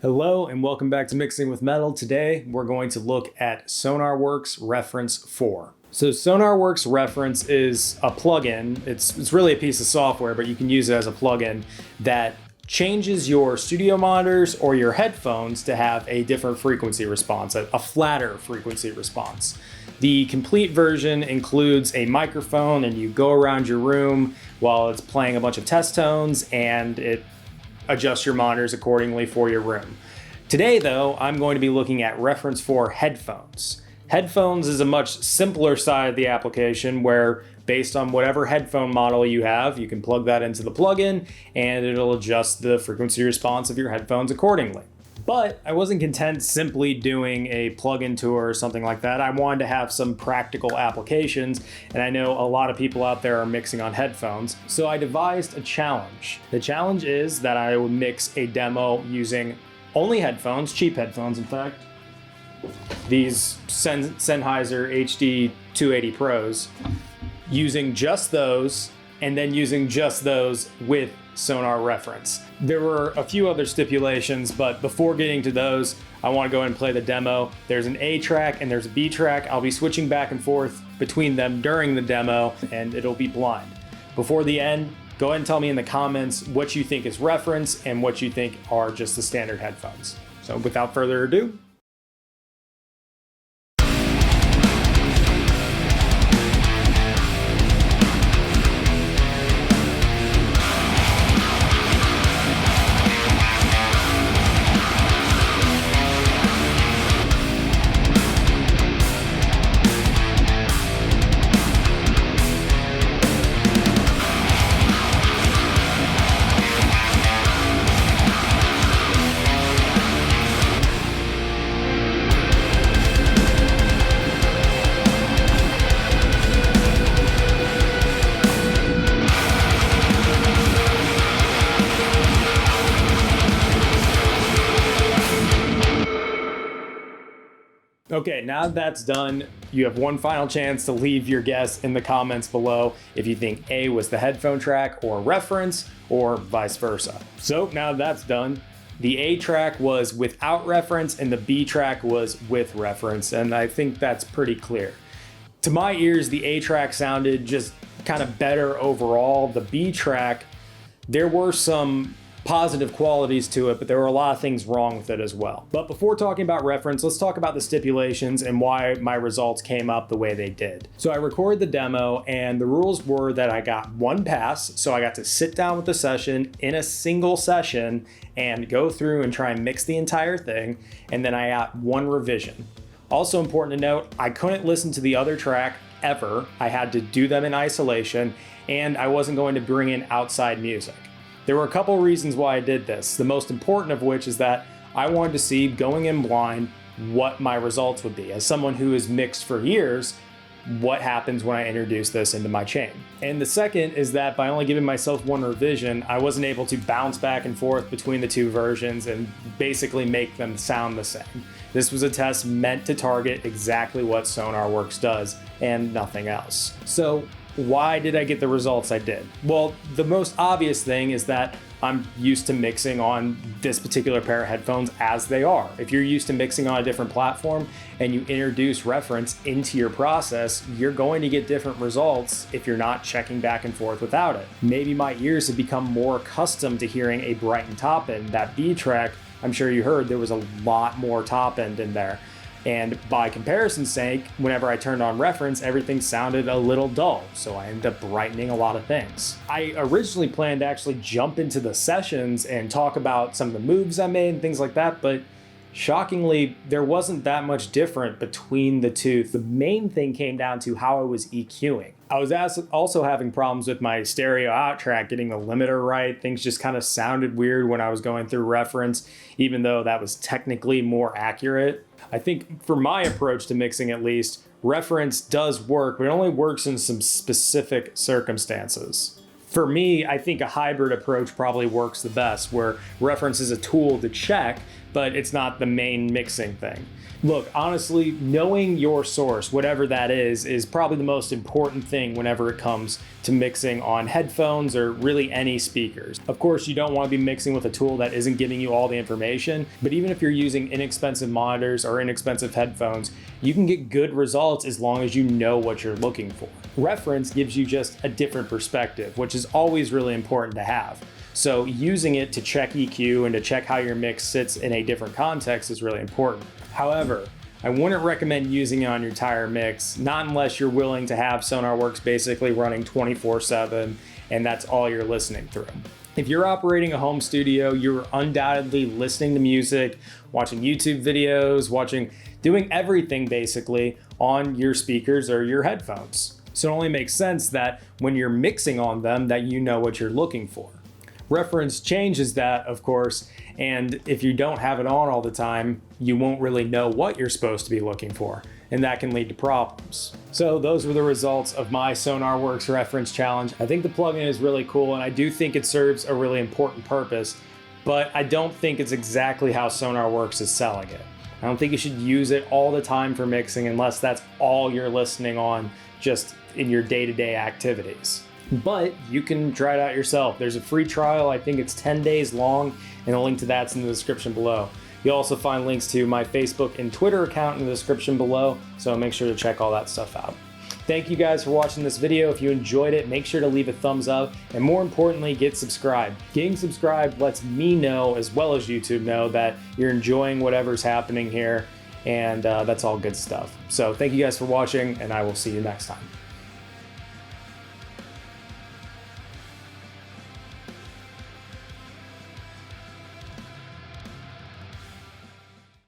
Hello and welcome back to Mixing with Metal. Today we're going to look at Sonarworks Reference 4. So Sonarworks Reference is a plugin. It's really a piece of software, but you can use it as a plugin that changes your studio monitors or your headphones to have a different frequency response, a flatter frequency response. The complete version includes a microphone, and you go around your room while it's playing a bunch of test tones, and it adjusts your monitors accordingly for your room. Today though, I'm going to be looking at Reference 4 headphones. Headphones is a much simpler side of the application where based on whatever headphone model you have, you can plug that into the plugin and it'll adjust the frequency response of your headphones accordingly. But I wasn't content simply doing a plugin tour or something like that. I wanted to have some practical applications, and I know a lot of people out there are mixing on headphones. So I devised a challenge. The challenge is that I would mix a demo using only headphones, cheap headphones in fact. These Sennheiser HD 280 Pros, using just those, and then using just those with Sonar Reference. There were a few other stipulations, but before getting to those, I want to go ahead and play the demo. There's an A track and there's a B track. I'll be switching back and forth between them during the demo, and it'll be blind. Before the end, go ahead and tell me in the comments what you think is Reference and what you think are just the standard headphones. So without further ado, okay, now that's done, you have one final chance to leave your guess in the comments below if you think A was the headphone track or Reference or vice versa. So now that's done. The A track was without Reference and the B track was with Reference, and I think that's pretty clear. To my ears, the A track sounded just kind of better overall. The B track, there were some positive qualities to it, but there were a lot of things wrong with it as well. But before talking about Reference, let's talk about the stipulations and why my results came up the way they did. So I recorded the demo, and the rules were that I got one pass, so I got to sit down with the session in a single session and go through and try and mix the entire thing, and then I got one revision. Also important to note, I couldn't listen to the other track ever. I had to do them in isolation, and I wasn't going to bring in outside music. There were a couple reasons why I did this, the most important of which is that I wanted to see, going in blind, what my results would be. As someone who has mixed for years, what happens when I introduce this into my chain? And the second is that by only giving myself one revision, I wasn't able to bounce back and forth between the two versions and basically make them sound the same. This was a test meant to target exactly what Sonarworks does and nothing else. So why did I get the results I did? Well, the most obvious thing is that I'm used to mixing on this particular pair of headphones as they are. If you're used to mixing on a different platform and you introduce Reference into your process, you're going to get different results if you're not checking back and forth without it. Maybe my ears have become more accustomed to hearing a brightened top end. That B track, I'm sure you heard, there was a lot more top end in there. And by comparison's sake, whenever I turned on Reference, everything sounded a little dull, so I ended up brightening a lot of things. I originally planned to actually jump into the sessions and talk about some of the moves I made and things like that, but shockingly, there wasn't that much different between the two. The main thing came down to how I was EQing. I was also having problems with my stereo out track, getting the limiter right. Things just kind of sounded weird when I was going through Reference, even though that was technically more accurate. I think for my approach to mixing at least, Reference does work, but it only works in some specific circumstances. For me, I think a hybrid approach probably works the best, where Reference is a tool to check, but it's not the main mixing thing. Look, honestly, knowing your source, whatever that is probably the most important thing whenever it comes to mixing on headphones or really any speakers. Of course, you don't want to be mixing with a tool that isn't giving you all the information, but even if you're using inexpensive monitors or inexpensive headphones, you can get good results as long as you know what you're looking for. Reference gives you just a different perspective, which is always really important to have. So using it to check EQ and to check how your mix sits in a different context is really important. However, I wouldn't recommend using it on your entire mix, not unless you're willing to have Sonarworks basically running 24/7 and that's all you're listening through. If you're operating a home studio, you're undoubtedly listening to music, watching YouTube videos, doing everything basically on your speakers or your headphones. So it only makes sense that when you're mixing on them that you know what you're looking for. Reference changes that, of course, and if you don't have it on all the time, you won't really know what you're supposed to be looking for, and that can lead to problems. So those were the results of my Sonarworks Reference challenge. I think the plugin is really cool, and I do think it serves a really important purpose, but I don't think it's exactly how Sonarworks is selling it. I don't think you should use it all the time for mixing unless that's all you're listening on just in your day-to-day activities. But you can try it out yourself. There's a free trial. I think it's 10 days long, and a link to that's in the description below. You'll also find links to my Facebook and Twitter account in the description below, so make sure to check all that stuff out. Thank you guys for watching this video. If you enjoyed it, make sure to leave a thumbs up, and more importantly, get subscribed. Getting subscribed lets me know, as well as YouTube know, that you're enjoying whatever's happening here, and that's all good stuff. So thank you guys for watching, and I will see you next time.